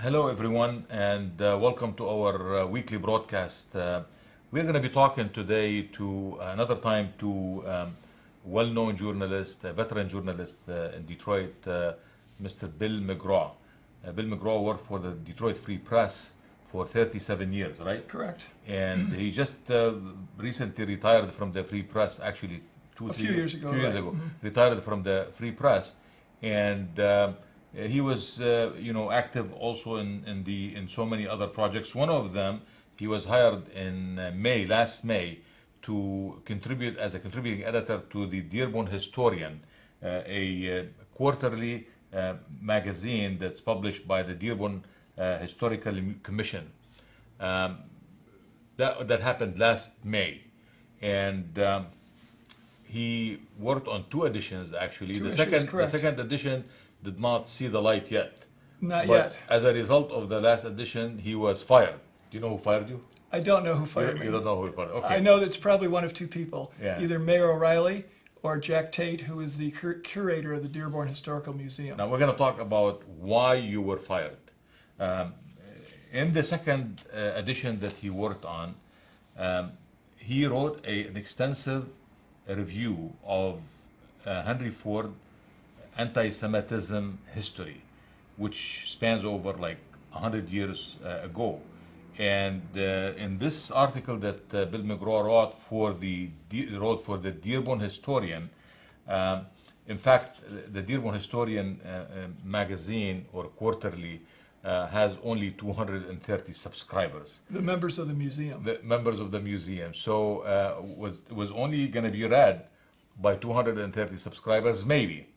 Hello, everyone, and welcome to our weekly broadcast. We're going to be talking today to well-known journalist, a veteran journalist in Detroit, Mr. Bill McGraw. Bill McGraw worked for the Detroit Free Press for 37 years, right? Correct. And he just recently retired from the Free Press, actually A few years ago. Retired from the Free Press, and he was, active also in so many other projects. One of them, he was hired in last May, to contribute as a contributing editor to the Dearborn Historian, a quarterly magazine that's published by the Dearborn Historical Commission. That happened last May, and he worked on two editions actually. The second edition did not see the light yet. Not yet. As a result of the last edition, he was fired. Do you know who fired you? I don't know who fired me. You don't know who fired. Okay. I know that it's probably one of two people. Yeah. Either Mayor O'Reilly or Jack Tate, who is the curator of the Dearborn Historical Museum. Now we're going to talk about why you were fired. In the second edition that he worked on, he wrote an extensive review of Henry Ford anti-Semitism history, which spans over like 100 years ago. And in this article that Bill McGraw wrote for the Dearborn Historian, in fact, the Dearborn Historian magazine or quarterly has only 230 subscribers. The members of the museum. The members of the museum. So it was only going to be read by 230 subscribers, maybe.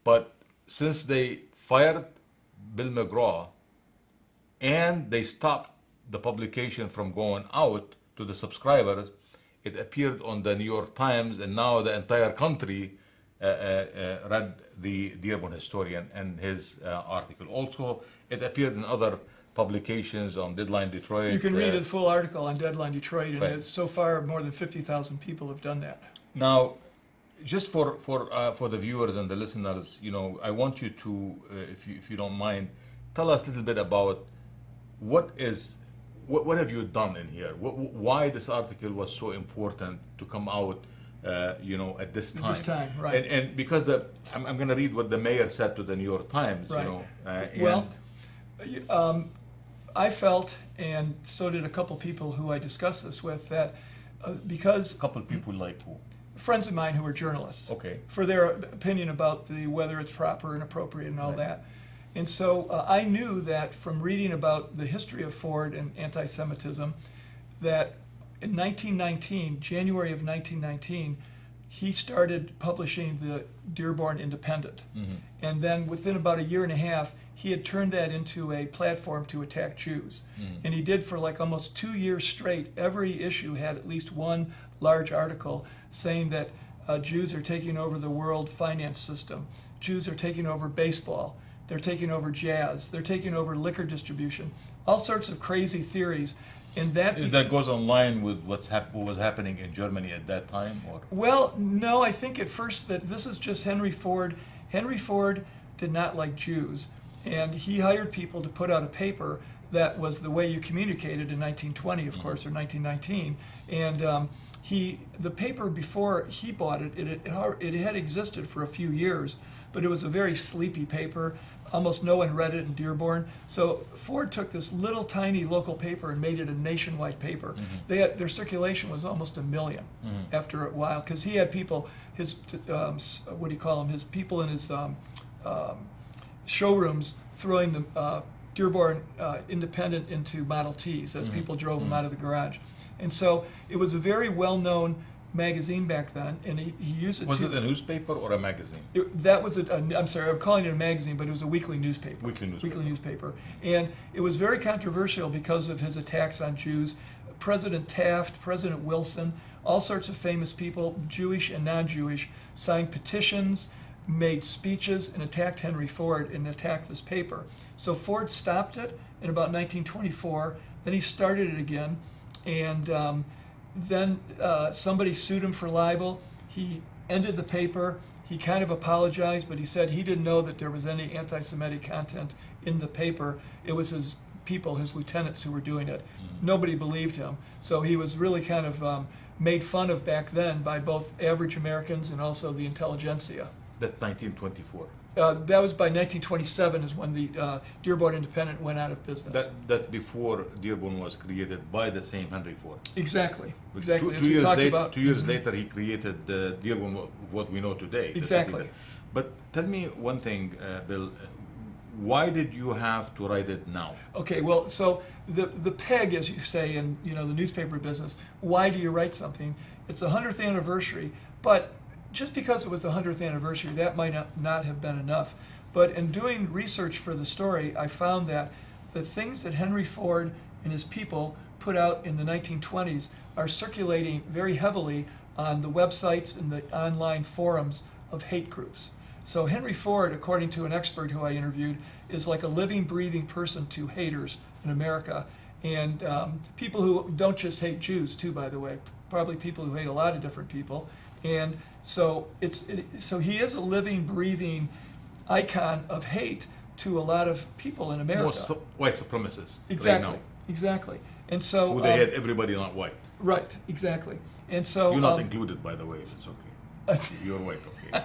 But since they fired Bill McGraw and they stopped the publication from going out to the subscribers, it appeared on the New York Times, and now the entire country read the Dearborn Historian and his article. Also, it appeared in other publications on Deadline Detroit. You can read a full article on Deadline Detroit, and Right. so far more than 50,000 people have done that. Now, just for the viewers and the listeners, I want you to, if you don't mind, tell us a little bit about what have you done in here? Why this article was so important to come out, at this time? At this time, right? And because I'm going to read what the mayor said to the New York Times. Right. I felt, and so did a couple people who I discussed this with, that because a couple people like who? friends of mine who are journalists, Okay. for their opinion about whether it's proper and appropriate and all that. And so I knew that from reading about the history of Ford and anti-Semitism, that in 1919, January of 1919, he started publishing the Dearborn Independent. Mm-hmm. And then within about a year and a half, he had turned that into a platform to attack Jews. Mm-hmm. And he did for like almost 2 years straight. Every issue had at least one large article saying that Jews are taking over the world finance system. Jews are taking over baseball. They're taking over jazz. They're taking over liquor distribution. All sorts of crazy theories. And that goes in line with what was happening in Germany at that time, or? Well, no, I think at first that this is just Henry Ford. Henry Ford did not like Jews, and he hired people to put out a paper that was the way you communicated in 1920, of course, or 1919. And the paper before he bought it, it had existed for a few years, but it was a very sleepy paper. Almost no one read it in Dearborn. So Ford took this little tiny local paper and made it a nationwide paper. Mm-hmm. Their circulation was almost 1 million after a while, because he had people, his his people in his showrooms throwing the Dearborn Independent into Model Ts as people drove them out of the garage. And so it was a very well-known magazine back then, and he used it. Was it a newspaper or a magazine? I'm sorry, I'm calling it a magazine, but it was a weekly newspaper. Weekly newspaper. And it was very controversial because of his attacks on Jews. President Taft, President Wilson, all sorts of famous people, Jewish and non-Jewish, signed petitions, made speeches, and attacked Henry Ford and attacked this paper. So Ford stopped it in about 1924. Then he started it again, and then somebody sued him for libel. He ended the paper. He kind of apologized, but he said he didn't know that there was any anti-Semitic content in the paper. It was his people, his lieutenants, who were doing it. Nobody believed him. So he was really kind of made fun of back then by both average Americans and also the intelligentsia. That's 1924. That was by 1927 is when the Dearborn Independent went out of business. That's before Dearborn was created by the same Henry Ford. Exactly. Exactly. Two years later, 2 years later, he created Dearborn, what we know today. Exactly. But tell me one thing, Bill. Why did you have to write it now? Okay, well, so the peg, as you say in the newspaper business, why do you write something? It's the 100th anniversary, but just because it was the 100th anniversary, that might not have been enough. But in doing research for the story, I found that the things that Henry Ford and his people put out in the 1920s are circulating very heavily on the websites and the online forums of hate groups. So Henry Ford, according to an expert who I interviewed, is like a living, breathing person to haters in America. And people who don't just hate Jews, too, by the way, probably people who hate a lot of different people. And so so he is a living, breathing icon of hate to a lot of people in America. Most white supremacists. Exactly, right now. exactly. And so Who they hate everybody not white. Right, exactly. And so you're not included, by the way. It's okay. You're white, okay.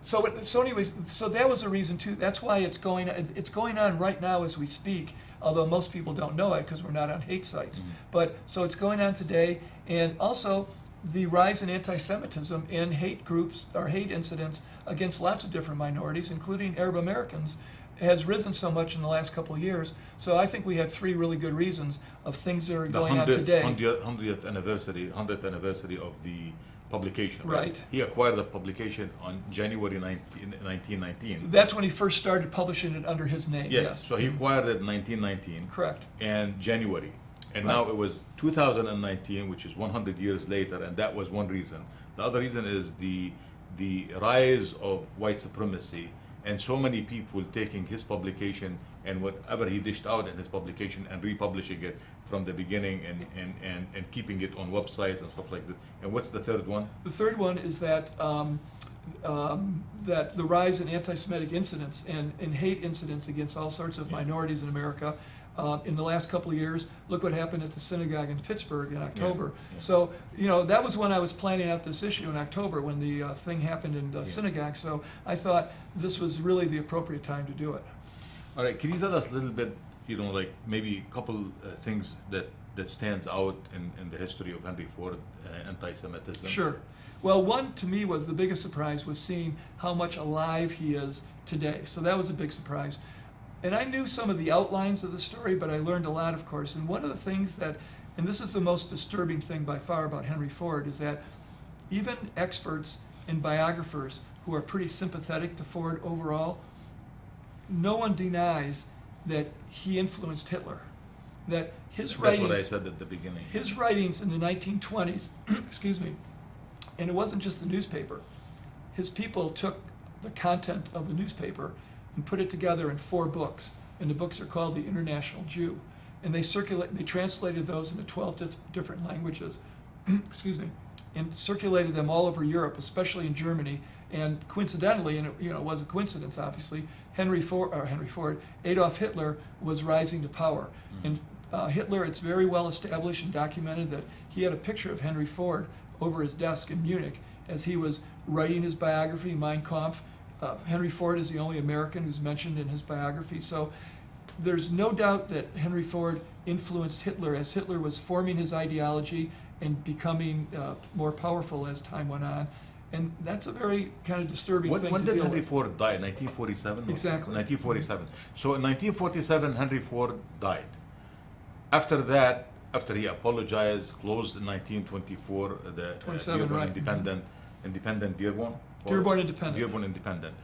So anyways, so that was a reason too. That's why it's going on right now as we speak. Although most people don't know it because we're not on hate sites. But so it's going on today, and also the rise in anti-Semitism and hate groups or hate incidents against lots of different minorities, including Arab Americans, has risen so much in the last couple of years. So I think we have three really good reasons of things that are going on today. 100th anniversary of the publication. Right. He acquired the publication on January 1919. That's when he first started publishing it under his name. Yes. So he acquired it in 1919. Correct. And January. And now it was 2019, which is 100 years later, and that was one reason. The other reason is the rise of white supremacy and so many people taking his publication and whatever he dished out in his publication and republishing it from the beginning and keeping it on websites and stuff like that. And what's the third one? The third one is that that the rise in anti-Semitic incidents and hate incidents against all sorts of minorities in America. In the last couple of years, look what happened at the synagogue in Pittsburgh in October. So, that was when I was planning out this issue in October when the thing happened in the synagogue. So I thought this was really the appropriate time to do it. All right, can you tell us a little bit, like maybe a couple things that stands out in the history of Henry Ford, anti-Semitism? Sure. Well, one to me was the biggest surprise was seeing how much alive he is today. So that was a big surprise. And I knew some of the outlines of the story, but I learned a lot, of course. And one of the things and this is the most disturbing thing by far about Henry Ford, is that even experts and biographers who are pretty sympathetic to Ford overall, no one denies that he influenced Hitler. That his writings... That's what I said at the beginning. His writings in the 1920s, excuse me, and it wasn't just the newspaper. His people took the content of the newspaper and put it together in 4 books, and the books are called The International Jew. And they translated those into 12 different languages, excuse me, and circulated them all over Europe, especially in Germany. And coincidentally, and it was a coincidence, obviously, Adolf Hitler was rising to power. And Hitler, it's very well established and documented that he had a picture of Henry Ford over his desk in Munich as he was writing his biography, Mein Kampf. Henry Ford is the only American who's mentioned in his biography. So there's no doubt that Henry Ford influenced Hitler as Hitler was forming his ideology and becoming more powerful as time went on. And that's a very kind of disturbing thing to deal with. When did Henry Ford die? 1947? Exactly. 1947. So in 1947, Henry Ford died. After that, after he apologized, closed in 1924, the Dearborn Independent Dearborn? Dearborn Independent. Dearborn Independent.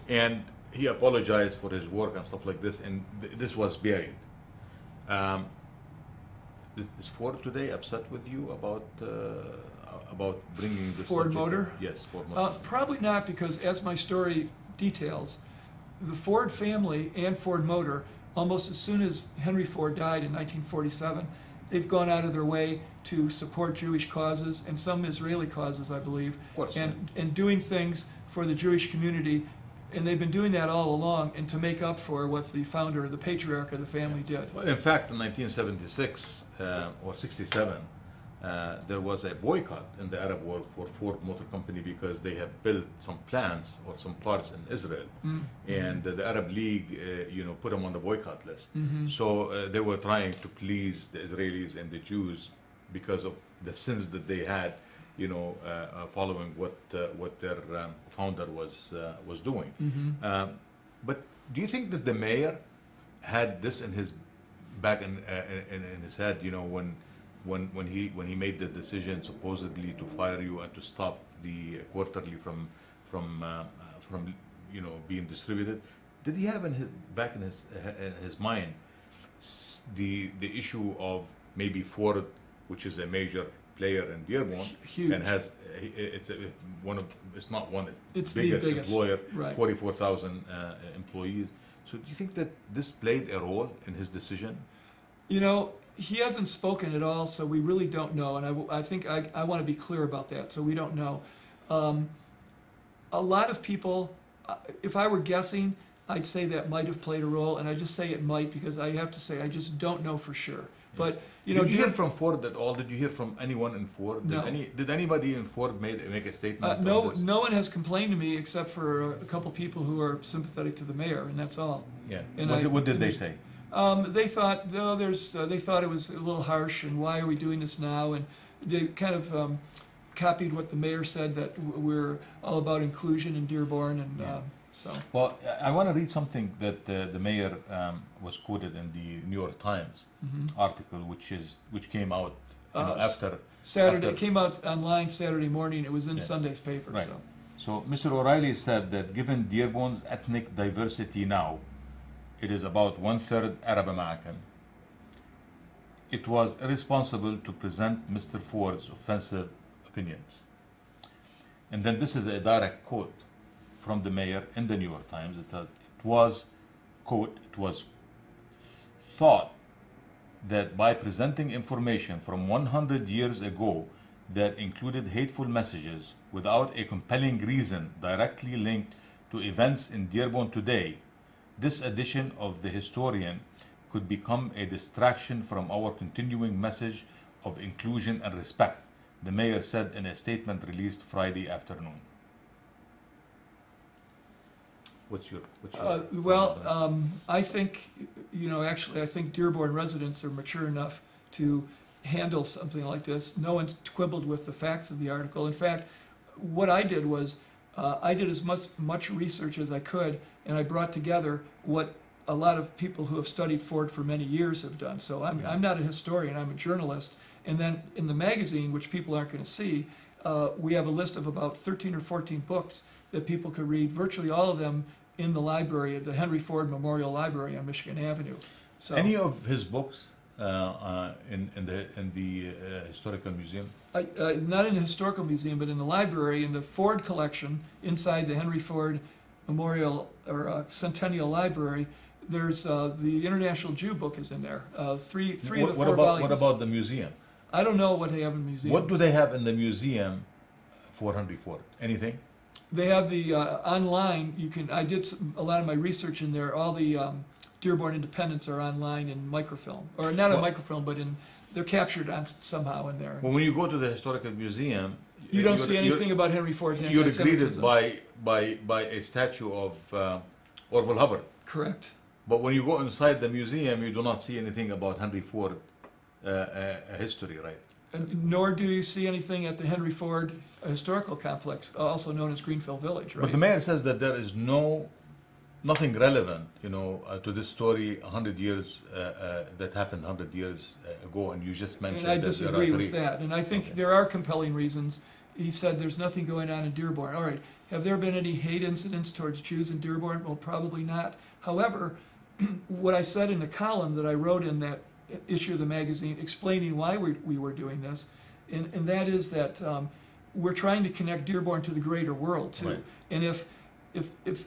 And he apologized for his work and stuff like this, and this was buried. Is Ford today upset with you about bringing this Ford subject Motor? up? Yes, Ford Motor. Probably not, because as my story details, the Ford family and Ford Motor, almost as soon as Henry Ford died in 1947, they've gone out of their way to support Jewish causes and some Israeli causes, I believe, Of course, and doing things for the Jewish community. And they've been doing that all along, and to make up for what the founder, the patriarch of the family, did. Well, in fact, in 1976 or 67, there was a boycott in the Arab world for Ford Motor Company because they have built some plants or some parts in Israel, and the Arab League, put them on the boycott list. So they were trying to please the Israelis and the Jews because of the sins that they had, following what their founder was doing. But do you think that the mayor had this in his back in his head? When he made the decision supposedly to fire you and to stop the quarterly from being distributed, did he have back in his mind the issue of maybe Ford, which is a major player in Dearborn, Huge. and has it's the biggest employer, right. 44,000 employees. So do you think that this played a role in his decision? He hasn't spoken at all, so we really don't know, and I think I want to be clear about that, so we don't know. A lot of people, if I were guessing, I'd say that might have played a role, and I just say it might because I have to say I just don't know for sure. But did you hear from Ford at all? Did you hear from anyone in Ford? No. Did anybody in Ford make a statement? No, no one has complained to me except for a couple people who are sympathetic to the mayor, and that's all. Yeah. And What did they say? They thought they thought it was a little harsh, and why are we doing this now? And they kind of copied what the mayor said, that we're all about inclusion in Dearborn, and so. Well, I want to read something that the mayor was quoted in the New York Times article, which came out after Saturday. after, It came out online Saturday morning. It was in Yeah. Sunday's paper. Right. So. So Mr. O'Reilly said that given Dearborn's ethnic diversity now, it is about 1/3 Arab American. It was irresponsible to present Mr. Ford's offensive opinions. And then this is a direct quote from the mayor in the New York Times. It was, quote, it was thought that by presenting information from 100 years ago that included hateful messages without a compelling reason directly linked to events in Dearborn today, this edition of the Historian could become a distraction from our continuing message of inclusion and respect, the mayor said in a statement released Friday afternoon. What's your I think, actually, I think Dearborn residents are mature enough to handle something like this. No one's quibbled with the facts of the article. In fact, what I did was, I did as much research as I could, and I brought together what a lot of people who have studied Ford for many years have done. So I'm not a historian, I'm a journalist. And then in the magazine, which people aren't going to see, we have a list of about 13 or 14 books that people could read, virtually all of them in the library, at the Henry Ford Memorial Library on Michigan Avenue. So, any of his books in the historical museum? Not in the historical museum, but in the library, in the Ford collection, inside the Henry Ford Memorial or Centennial Library. There's the International Jew book is in there. Three of the four volumes. What about the museum? I don't know what they have in the museum. What do they have in the museum for Henry Ford? Anything? They have the online. I did a lot of my research in there. All the Dearborn Independents are online in microfilm, or not a microfilm, but they're captured on somehow in there. Well, when you go to the historical museum, you don't see anything about Henry Ford's anti-Semitism. You're greeted by a statue of Orville Hubbard. Correct. But when you go inside the museum, you do not see anything about Henry Ford history, right? And nor do you see anything at the Henry Ford Historical Complex, also known as Greenfield Village, right? But the mayor says that there is nothing relevant, to this story 100 years that happened 100 years ago, and you just mentioned. And I disagree with that. And I think there are compelling reasons. He said there's nothing going on in Dearborn. All right, have there been any hate incidents towards Jews in Dearborn? Well, probably not. However, what I said in the column that I wrote in that issue of the magazine explaining why we were doing this, and that is that we're trying to connect Dearborn to the greater world too. Right. And if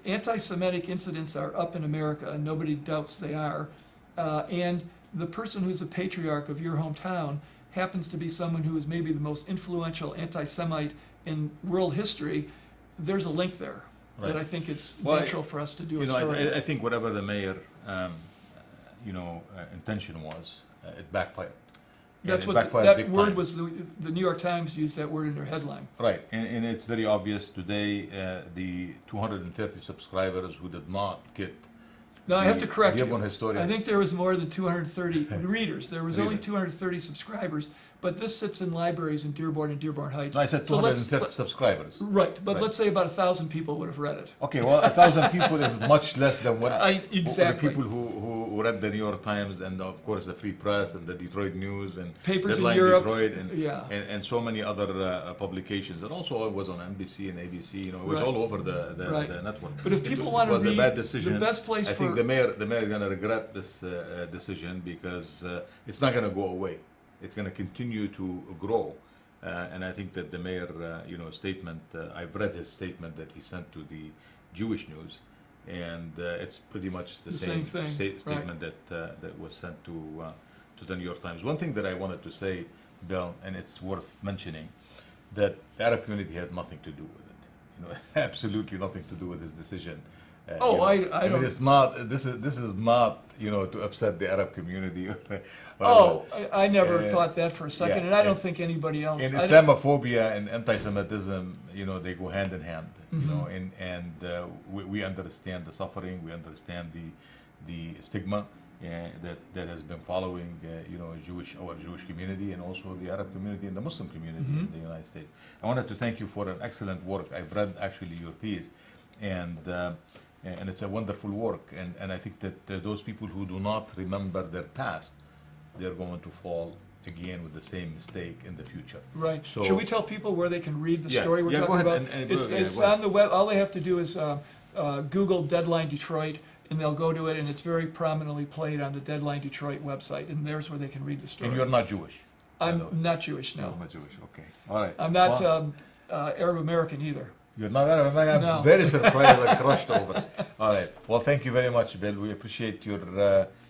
anti-Semitic incidents are up in America, and nobody doubts they are, and the person who's a patriarch of your hometown happens to be someone who is maybe the most influential anti-Semite in world history, there's a link there that I think it's natural for us to do a story. I think whatever the mayor, intention was, it backfired. That's what that word was. The New York Times used that word in their headline. Right, and it's very obvious today. The 230 subscribers who did not get. No, I have to correct you. Dearborn Historian. I think there was more than 230 readers. There was only 230 subscribers, but this sits in libraries in Dearborn and Dearborn Heights. No, I said 230 subscribers. Right, but let's say about 1,000 people would have read it. Okay, well, 1,000 people is much less than what exactly. the people who read the New York Times and of course the Free Press and the Detroit News and papers Deadline in Europe, Detroit and so many other publications. And also it was on NBC and ABC. It was all over the network. But if people want to read, a bad decision. The best place I think the mayor is going to regret this decision because it's not going to go away. It's going to continue to grow, and I think that the mayor, statement. I've read his statement that he sent to the Jewish News, and it's pretty much the same statement that was sent to the New York Times. One thing that I wanted to say, Bill, and it's worth mentioning, that the Arab community had nothing to do with it. Absolutely nothing to do with his decision. I don't. It's not. This is not to upset the Arab community. I never thought that for a second, and I don't think anybody else. And Islamophobia and anti-Semitism, they go hand in hand. And we understand the suffering. We understand the stigma that has been following, our Jewish community and also the Arab community and the Muslim community in the United States. I wanted to thank you for an excellent work. I've read actually your piece, and it's a wonderful work. And I think that those people who do not remember their past, they're going to fall again with the same mistake in the future. Right. So, should we tell people where they can read the story we're talking go ahead about? and it's on the web. All they have to do is Google Deadline Detroit, and they'll go to it, and it's very prominently played on the Deadline Detroit website, and there's where they can read the story. And you're not Jewish? I'm not Jewish, no. You're not Jewish, okay. All right. I'm not Arab American either. You're not Arab American? I'm very surprised and crushed over it. All right. Well, thank you very much, Bill. We appreciate your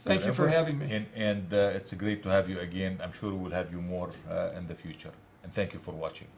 Thank you for having me. And it's great to have you again. I'm sure we'll have you more in the future. And thank you for watching.